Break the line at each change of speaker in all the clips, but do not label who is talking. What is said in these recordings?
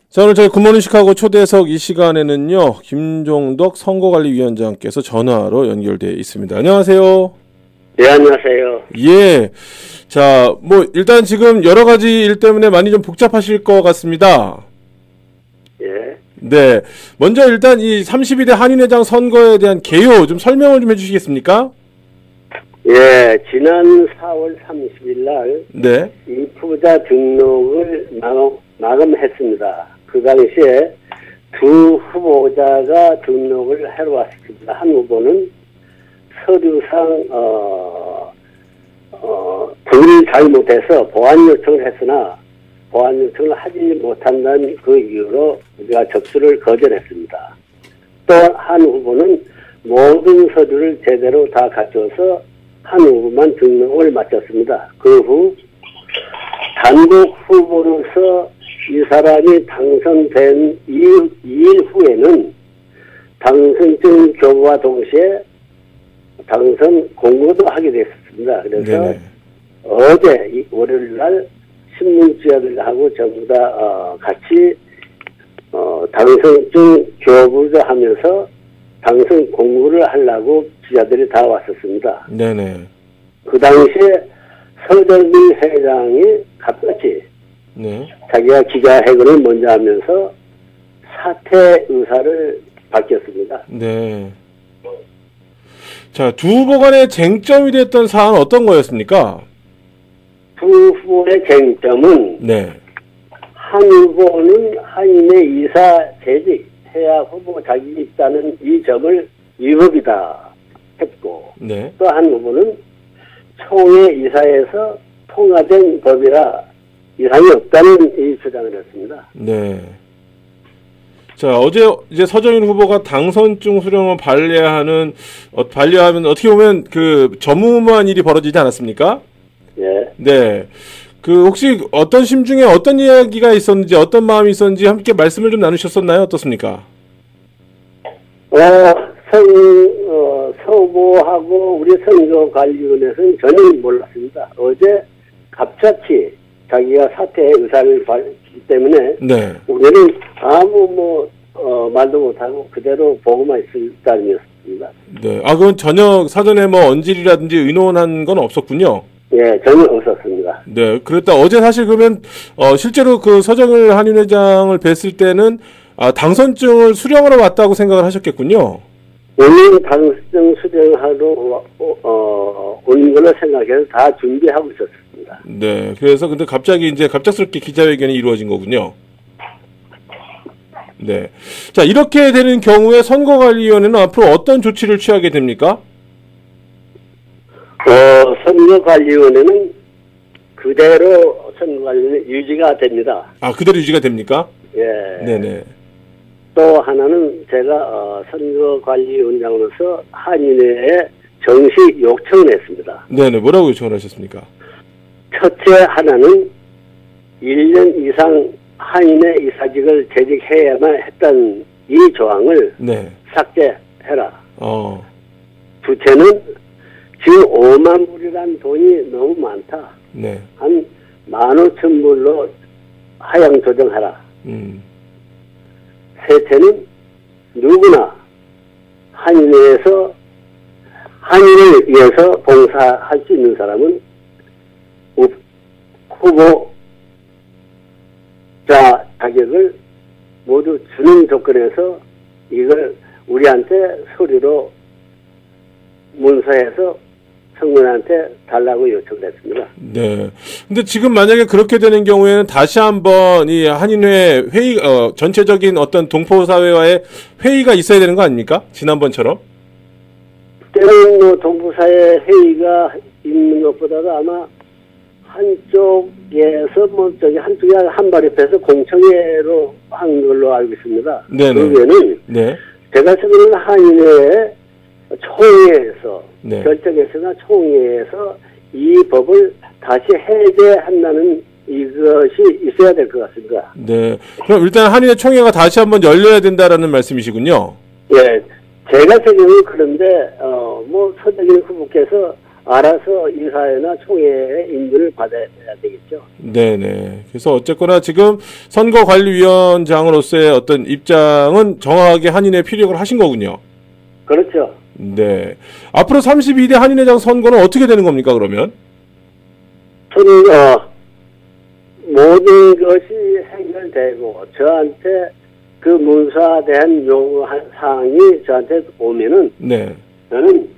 자, 오늘 저희 굿모닝 시카고 초대석 이 시간에는요, 김종덕 선거관리위원장께서 전화로 연결되어 있습니다. 안녕하세요.
네, 안녕하세요.
예. 자, 일단 지금 여러 가지 일 때문에 많이 좀 복잡하실 것 같습니다.
예.
네. 먼저 일단 이 32대 한인회장 선거에 대한 개요 좀 설명을 좀 해주시겠습니까?
예, 지난 4월 30일 날,
네.
입후보자 등록을 마감했습니다. 그 당시에 두 후보자가 등록을 하러 왔습니다. 한 후보는 서류상, 등을 잘못해서 보안 요청을 했으나, 보안 요청을 하지 못한다는 그 이유로 우리가 접수를 거절했습니다. 또 한 후보는 모든 서류를 제대로 다 갖춰서 한 후보만 등록을 마쳤습니다. 그 후 단독 후보로서 이 사람이 당선된 2일 후에는 당선증 교부와 동시에 당선 공고도 하게 됐습니다. 그래서 네네. 어제 월요일 날 신문 기자들하고 전부 다 같이 당선증 교부를 하면서 당선 공고를 하려고 기자들이 다 왔었습니다.
네네.
그 당시에 서정민 회장이 갑자기
네.
자기가 기자회견을 먼저 하면서 사퇴 의사를 밝혔습니다.
네. 자, 두 후보 간의 쟁점이 됐던 사안은 어떤 거였습니까?
두 후보의 쟁점은
네.
한 후보는 한인의 이사 재직해야 후보 자격이 있다는 이 점을 위법이다 했고
네.
또 한 후보는 총회 이사에서 통과된 법이라 이상이 없다는 이 주장을 했습니다.
네. 자, 어제 이제 서정인 후보가 당선증 수령을 발려하면 어떻게 보면 그 전무후무한 일이 벌어지지 않았습니까?
예.
네. 그 혹시 어떤 심중에 어떤 이야기가 있었는지 어떤 마음이 있었는지 함께 말씀을 좀 나누셨었나요? 어떻습니까?
서후보하고 우리 선거관리위원회에서는 전혀 몰랐습니다. 어제 갑자기 자기가 사퇴 의사를 밝히기 때문에
네.
우리는 아무 말도 못하고 그대로 보고만 있을 따름이었습니다.
네. 아, 그건 전혀 사전에 언질이라든지 의논한 건 없었군요.
예, 전혀 없었습니다.
네. 그랬다. 어제 사실 그러면 실제로 그 서정일 한인회장을 뵀을 때는 당선증을 수령하러 왔다고 생각을 하셨겠군요.
오늘 당선증 수령하러 온 걸로 생각해서 다 준비하고 있었습니다.
네. 그래서 근데 갑작스럽게 기자회견이 이루어진 거군요. 네. 자, 이렇게 되는 경우에 선거관리위원회는 앞으로 어떤 조치를 취하게 됩니까?
선거관리위원회는 그대로 선거관리위원회 유지가 됩니다.
아, 그대로 유지가 됩니까?
예.
네네.
또 하나는 제가 선거관리위원장으로서 한인회에 정식 요청을 했습니다.
네네. 뭐라고 요청을 하셨습니까?
첫째 하나는 1년 이상 한인회 이사직을 재직해야만 했던 이 조항을
네.
삭제해라. 둘째는 지금 5만 불이란 돈이 너무 많다.
네.
한 15,000불로 하향 조정하라. 셋째는 누구나 한인회를 위해서 봉사할 수 있는 사람은 후보자 자격을 모두 주는 조건에서 이걸 우리한테 서류로 문서해서 청문회한테 달라고 요청을 했습니다.
네. 근데 지금 만약에 그렇게 되는 경우에는 다시 한번 이 한인회 회의, 전체적인 어떤 동포사회와의 회의가 있어야 되는 거 아닙니까? 지난번처럼?
때는 동포사회 회의가 있는 것보다도 아마 한쪽에서 한쪽이 한발입해서 공청회로 한 걸로 알고 있습니다.
네네.
그러면은
네.
제가 생각하는 한인회 총회에서
네.
결정했으나 총회에서 이 법을 다시 해제한다는 이것이 있어야 될 것 같습니다.
네. 그럼 일단 한인회 총회가 다시 한번 열려야 된다라는 말씀이시군요.
예. 제가 생각은 그런데, 뭐, 서정인 후보께서 알아서 이사회나 총회의 인준을 받아야 되겠죠.
네네. 그래서 어쨌거나 지금 선거관리위원장으로서의 어떤 입장은 정확하게 한인회 피력을 하신 거군요.
그렇죠.
네. 앞으로 32대 한인회장 선거는 어떻게 되는 겁니까, 그러면?
저는, 모든 것이 해결되고, 저한테 그 문서화된 요구한 사항이 저한테 오면은,
네.
저는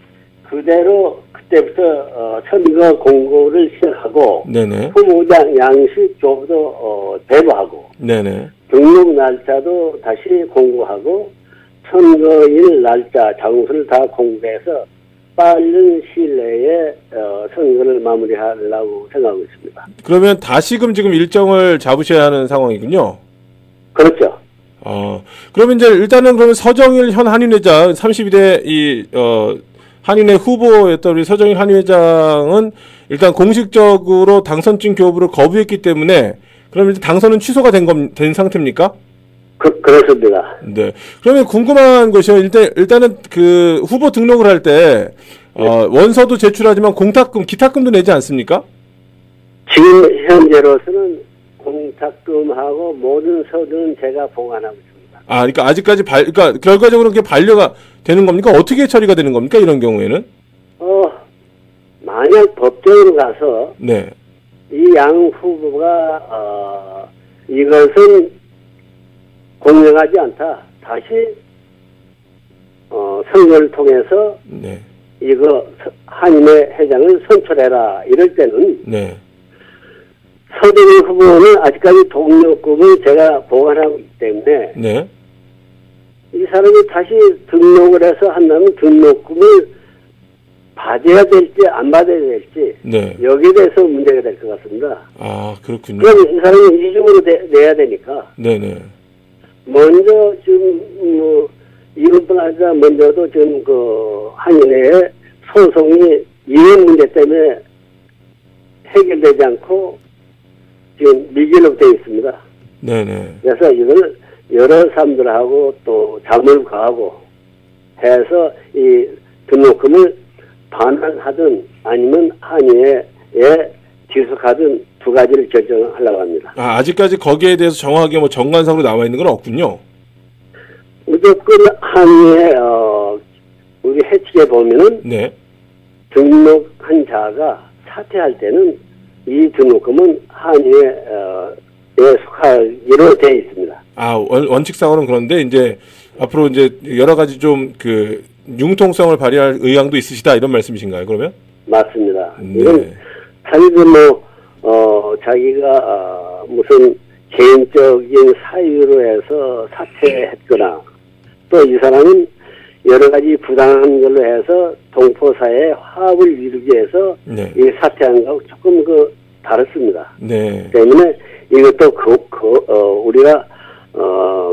그대로 그때부터 선거 공고를 시작하고
네네.
후보장 양식 조부도 배부하고
네네.
등록 날짜도 다시 공고하고 선거일 날짜 장소를 다 공개해서 빠른 시일 내에 선거를 마무리하려고 생각하고 있습니다.
그러면 다시금 지금 일정을 잡으셔야 하는 상황이군요.
그렇죠.
그러면 이제 일단은 그러면 서정일 현 한인회장 32대 한인회 후보였던 우리 서정일 한인회장은 일단 공식적으로 당선증 교부를 거부했기 때문에 그럼 일단 당선은 취소가 된 상태입니까?
그렇습니다.
네. 그러면 궁금한 것이요. 일단은 그 후보 등록을 할 때 원서도 제출하지만 공탁금, 기탁금도 내지 않습니까?
지금 현재로서는 공탁금하고 모든 서류는 제가 보관하고 있습니다.
그러니까 아직까지 그러니까 결과적으로 그게 반려가 되는 겁니까? 어떻게 처리가 되는 겁니까? 이런 경우에는?
만약 법정으로 가서
네.
이 양 후보가 이것은 공정하지 않다. 다시 선거를 통해서
네.
이거 한인회 회장을 선출해라. 이럴 때는
네.
서정일 후보는 아직까지 동료급을 제가 보관하고 있기 때문에
네.
이 사람이 다시 등록을 해서 한다면 등록금을 받아야 될지 안 받아야 될지
네.
여기에 대해서 문제가 될 것 같습니다.
그렇군요.
그럼 이 사람이 이중으로 내야 되니까
네네.
먼저 지금 이것뿐 아니라 먼저도 지금 그 한인회의 소송이 이런 문제 때문에 해결되지 않고 지금 미결로 되어 있습니다.
네네.
그래서 이걸 여러 사람들하고 또 자문을 가하고 해서 이 등록금을 반환하든 아니면 한의회에 기속하든 두 가지를 결정하려고 합니다.
아직까지 거기에 대해서 정확하게 뭐 정관상으로 나와 있는 건 없군요.
무조건 한의회 우리 해칙에 보면은
네.
등록한 자가 사퇴할 때는 이 등록금은 한의회에 속하기로 되어 있습니다.
원칙상으로는 그런데 이제 앞으로 이제 여러 가지 좀 그 융통성을 발휘할 의향도 있으시다 이런 말씀이신가요? 그러면?
맞습니다.
네.
이건 사실은 자기가 무슨 개인적인 사유로 해서 사퇴했거나 또 이 사람은 여러 가지 부당한 걸로 해서 동포사회의 화합을 이루기 위해서
네.
이 사퇴한 거하고 조금 다릅니다.
네.
때문에 이것도 우리가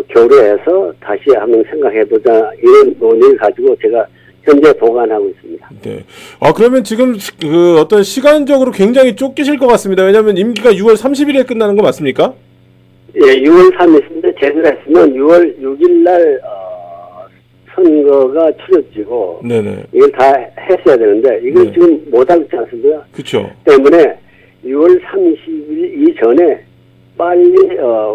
교류해서 다시 한번 생각해보자 이런 논의를 가지고 제가 현재 보관하고 있습니다.
네. 그러면 지금 그 어떤 시간적으로 굉장히 쫓기실 것 같습니다. 왜냐하면 임기가 6월 30일에 끝나는 거 맞습니까?
예, 6월 30일인데 제대로 했으면 6월 6일 날 선거가 치러지고
네네.
이걸 다 했어야 되는데 이걸
네.
지금 못하고 있지 않습니까?
그렇죠.
때문에 6월 30일 이전에 빨리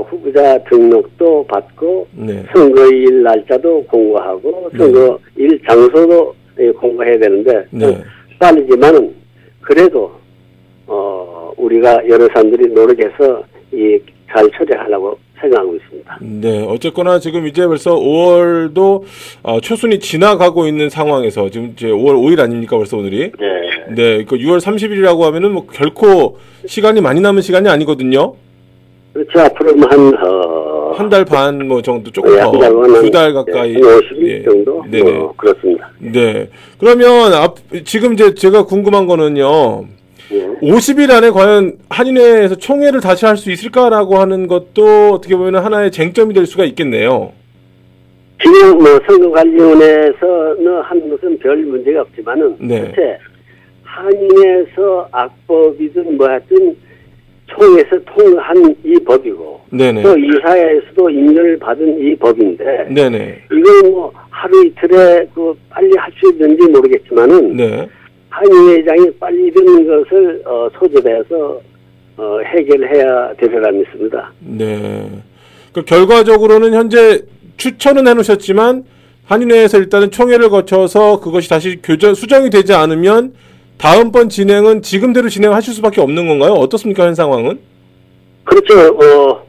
후보자 등록도 받고
네.
선거일 날짜도 공고하고 선거일 장소도 공고해야 되는데
네.
빠르지만은 그래도 우리가 여러 사람들이 노력해서 잘 처리하려고 생각하고 있습니다.
네, 어쨌거나 지금 이제 벌써 5월도 초순이 지나가고 있는 상황에서 지금 이제 5월 5일 아닙니까 벌써 오늘이?
네.
네, 그 6월 30일이라고 하면은 뭐 결코 시간이 많이 남은 시간이 아니거든요.
그렇죠. 앞으로
한 달 반 뭐 정도 조금
네,
더, 두 달 가까이.
50일 정도?
네네.
그렇습니다.
네. 그러면 지금 이제 제가 궁금한 거는요.
예.
50일 안에 과연 한인회에서 총회를 다시 할 수 있을까라고 하는 것도 어떻게 보면 하나의 쟁점이 될 수가 있겠네요.
지금 선거관리위원회에서는 한 것은 별 문제가 없지만은
네.
실제 한인회에서 악법이든 뭐 하여튼 총에서 통한 이 법이고
네네.
또 이사회에서도 인정을 받은 이 법인데
네네.
이걸 뭐 하루 이틀에 그 빨리 할 수 있는지 모르겠지만은
네.
한인 회장이 빨리 이런 것을 소집해서 해결해야 되리라 믿습니다.
네. 그 결과적으로는 현재 추천은 해놓으셨지만 한인회에서 일단은 총회를 거쳐서 그것이 다시 수정이 되지 않으면 다음번 진행은 지금대로 진행하실 수밖에 없는 건가요? 어떻습니까, 현 상황은?
그렇죠.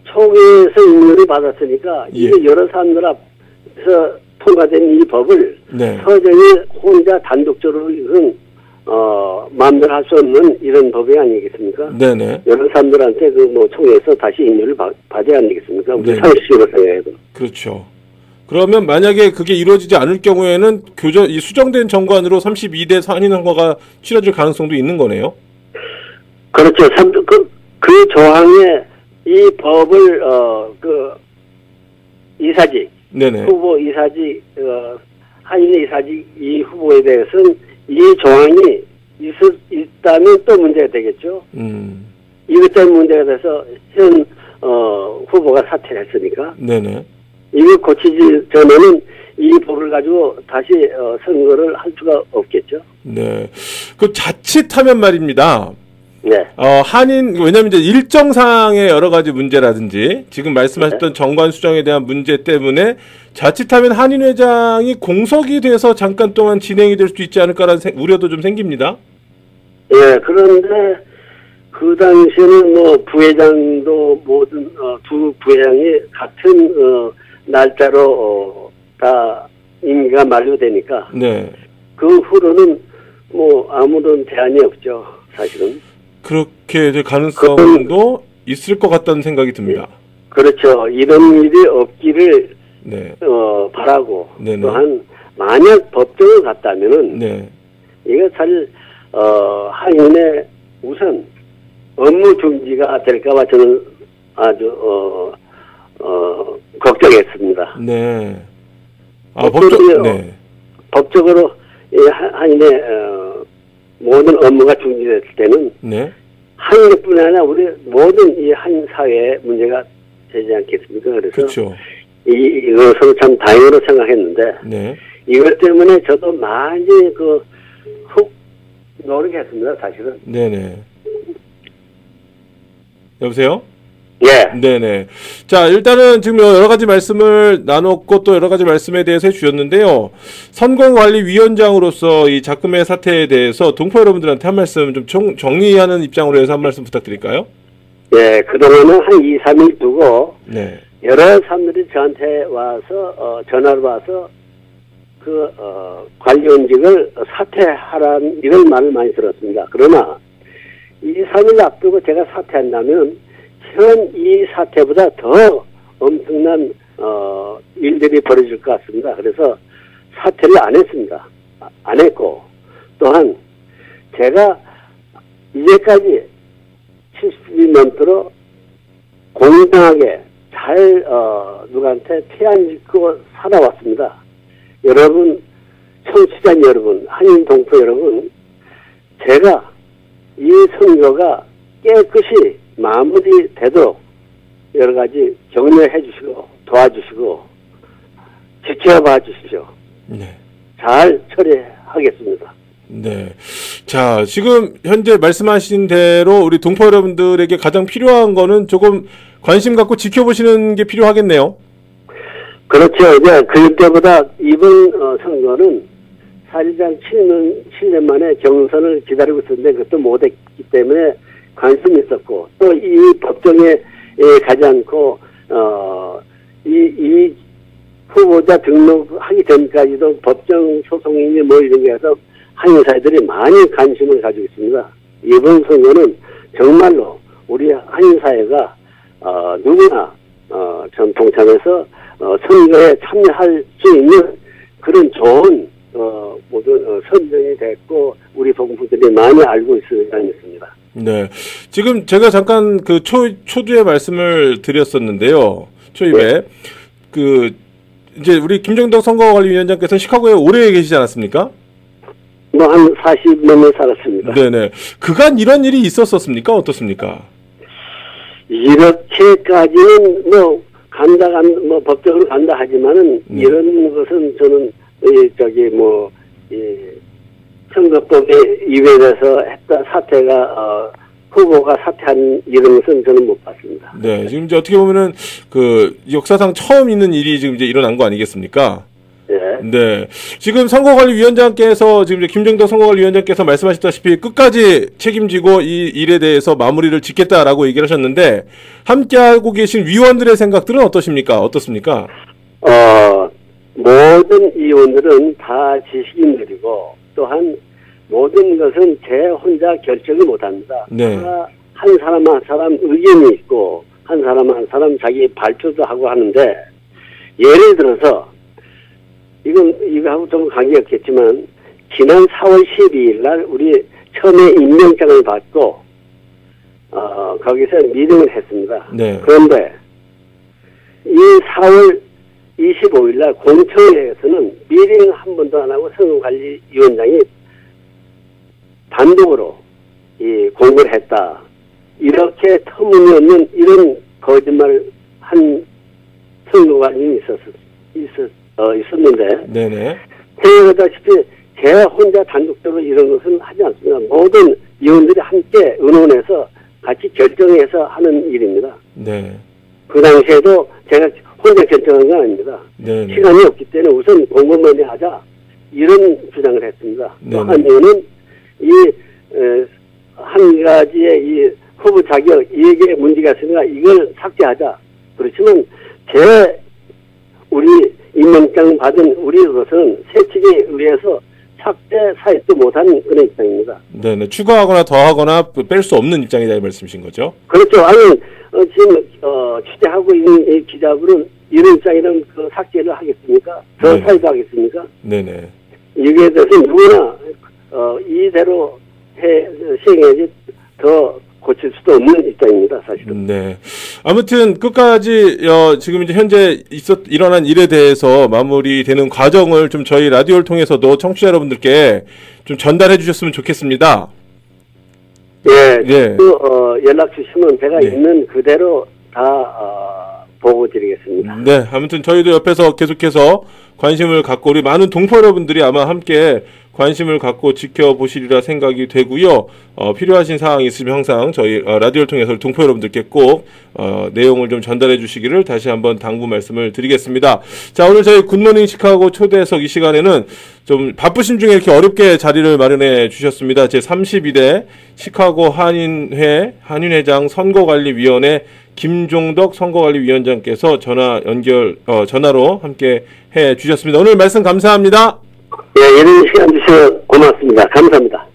총회에서 인정을 받았으니까
예.
이게 여러 사람들 앞에서 통과된 이 법을
네.
서정이 혼자 단독적으로는 마음대로 할 수 없는 이런 법이 아니겠습니까?
네네.
여러 사람들한테 그 뭐 총회에서 다시 인정을 받아야 안 되겠습니까? 우리
네.
상식으로 생각해도.
그렇죠. 그러면 만약에 그게 이루어지지 않을 경우에는 이 수정된 정관으로 32대 한인 선거가 치러질 가능성도 있는 거네요.
그렇죠. 그 조항에 이 법을 이사직
네네.
후보 이사직 한인의 이사직 이 후보에 대해서는 이 조항이 있다면 또 문제가 되겠죠. 이것 때문에 문제가 돼서 현 후보가 사퇴를 했으니까.
네네.
이거 고치지 전에는 이 법을 가지고 다시 선거를 할 수가 없겠죠.
네. 그 자칫하면 말입니다.
네.
왜냐면 이제 일정상의 여러 가지 문제라든지 지금 말씀하셨던 정관 수정에 대한 문제 때문에 자칫하면 한인 회장이 공석이 돼서 잠깐 동안 진행이 될 수도 있지 않을까라는 우려도 좀 생깁니다.
예, 그런데 그 당시에는 뭐 부회장도 모든 두 부회장이 같은 날짜로 다 임기가 만료되니까
네.
그 후로는 뭐 아무런 제한이 없죠, 사실은.
그렇게 될 가능성도 있을 것 같다는 생각이 듭니다.
그렇죠. 이런 일이 없기를
네.
바라고
네네.
또한 만약 법정을 갔다면은
네.
이거 잘 한인의 우선 업무 중지가 될까봐 저는 아주 걱정했습니다.
네.
네. 법적으로 한인의 모든 업무가 중지됐을 때는
네.
한인뿐 아니라 우리 모든 이 한인 사회에 문제가 되지 않겠습니까? 그래서
그렇죠.
이것을 참 다행으로 생각했는데
네.
이것 때문에 저도 많이 훅 노력했습니다. 사실은.
네네. 여보세요?
예.
네네. 자, 일단은 지금 여러 가지 말씀을 나눴고 또 여러 가지 말씀에 대해서 해주셨는데요. 선거관리위원장으로서 이 작금의 사태에 대해서 동포 여러분들한테 한 말씀 좀 정리하는 입장으로 해서 한 말씀 부탁드릴까요?
예, 그동안은 한 2, 3일 두고
네.
여러 사람들이 저한테 와서 전화를 와서 관리원직을 사퇴하라는 이런 말을 많이 들었습니다. 그러나 2, 3일 앞두고 제가 사퇴한다면 현 이 사태보다 더 엄청난 일들이 벌어질 것 같습니다. 그래서 사퇴를 안 했습니다. 안 했고 또한 제가 이제까지 70이 넘도록 공정하게 잘 누구한테 피 안 짓고 살아왔습니다. 여러분, 청취자 여러분, 한인 동포 여러분, 제가 이 선거가 깨끗이 마무리되도록 여러 가지 격려해 주시고 도와주시고 지켜봐 주십시오.
네.
잘 처리하겠습니다.
네. 자, 지금 현재 말씀하신 대로 우리 동포 여러분들에게 가장 필요한 거는 조금 관심 갖고 지켜보시는 게 필요하겠네요.
그렇죠. 이제 그때보다 이번 선거는 사실상 7년 만에 경선을 기다리고 있었는데 그것도 못했기 때문에 관심이 있었고 또 이 법정에 가지 않고 이 후보자 등록하기 전까지도 법정 소송이니 뭐 이런 게 해서 한인 사회들이 많이 관심을 가지고 있습니다. 이번 선거는 정말로 우리 한인 사회가 누구나 전 동참해서 선거에 참여할 수 있는 그런 좋은 모든 선정이 됐고 우리 동포들이 많이 알고 있습니다.
네. 지금 제가 잠깐 그 초두에 말씀을 드렸었는데요. 초입에. 네. 이제 우리 김정덕 선거관리위원장께서는 시카고에 오래 계시지 않았습니까?
뭐 한 40몇 년 살았습니다.
네네. 그간 이런 일이 있었었습니까? 어떻습니까?
이렇게까지는 뭐 뭐 법적으로 간다 하지만은 이런 것은 저는 선거법에 위배돼서 했다 사태가 후보가 사퇴한 이런 것은 저는 못 봤습니다.
네, 지금 이제 어떻게 보면은 그 역사상 처음 있는 일이 지금 이제 일어난 거 아니겠습니까? 네. 지금 선거관리위원장께서 지금 이제 김정덕 선거관리위원장께서 말씀하셨다시피 끝까지 책임지고 이 일에 대해서 마무리를 짓겠다라고 얘기를 하셨는데 함께하고 계신 위원들의 생각들은 어떻습니까?
모든 의원들은 다 지식인들이고 또한 모든 것은 제 혼자 결정을 못합니다.
네.
한 사람 한 사람 의견이 있고 한 사람 한 사람 자기 발표도 하고 하는데 예를 들어서 이거하고 좀 관계없겠지만 지난 4월 12일 날 우리 처음에 임명장을 받고 거기서 미팅을 했습니다.
네.
그런데 이 4월 25일 날 공청회에서는 미팅 한 번도 안 하고 선거관리위원장이 단독으로 공부를 했다. 이렇게 터무니없는 이런 거짓말을 한 선거관리인이 있었는데,
네네.
생각하다시피 제 혼자 단독적으로 이런 것은 하지 않습니다. 모든 의원들이 함께 의논해서 같이 결정해서 하는 일입니다.
네.
그 당시에도 제가 혼자 결정한 건 아닙니다.
네네.
시간이 없기 때문에 우선 공무원이 하자 이런 주장을 했습니다. 또 한 이유는 한 가지의 이 후보 자격 이게 문제가 있으니까 이걸 삭제하자. 그렇지만 우리 임명장 받은 우리로서는 세칙에 의해서 삭제 사유도 못한 그런 입장입니다.
네네. 추가하거나 더하거나 뺄 수 없는 입장이다 이 말씀이신 거죠?
그렇죠. 아니 지금 취재하고 있는 이 기자분은 이런 입장이라면 그 삭제를 하겠습니까? 더
네.
사유도 하겠습니까?
네네.
이게 대해서 누구나 이대로 시행해야지 더 고칠 수도 없는 입장입니다, 사실은.
네. 아무튼 끝까지 지금 이제 현재 일어난 일에 대해서 마무리되는 과정을 좀 저희 라디오를 통해서도 청취자 여러분들께 좀 전달해 주셨으면 좋겠습니다.
예. 연락 주시면 제가
네.
있는 그대로 다 보고 드리겠습니다.
네. 아무튼 저희도 옆에서 계속해서 관심을 갖고 우리 많은 동포 여러분들이 아마 함께 관심을 갖고 지켜보시리라 생각이 되고요. 필요하신 사항이 있으면 항상 저희 라디오를 통해서 동포 여러분들께 꼭 내용을 좀 전달해 주시기를 다시 한번 당부 말씀을 드리겠습니다. 자, 오늘 저희 굿모닝 시카고 초대석 이 시간에는 좀 바쁘신 중에 이렇게 어렵게 자리를 마련해 주셨습니다. 제32대 시카고 한인회장 선거관리위원회 김종덕 선거관리위원장께서 전화로 함께 해 주셨습니다. 오늘 말씀 감사합니다.
예, 이런 시간 주셔서 고맙습니다. 감사합니다.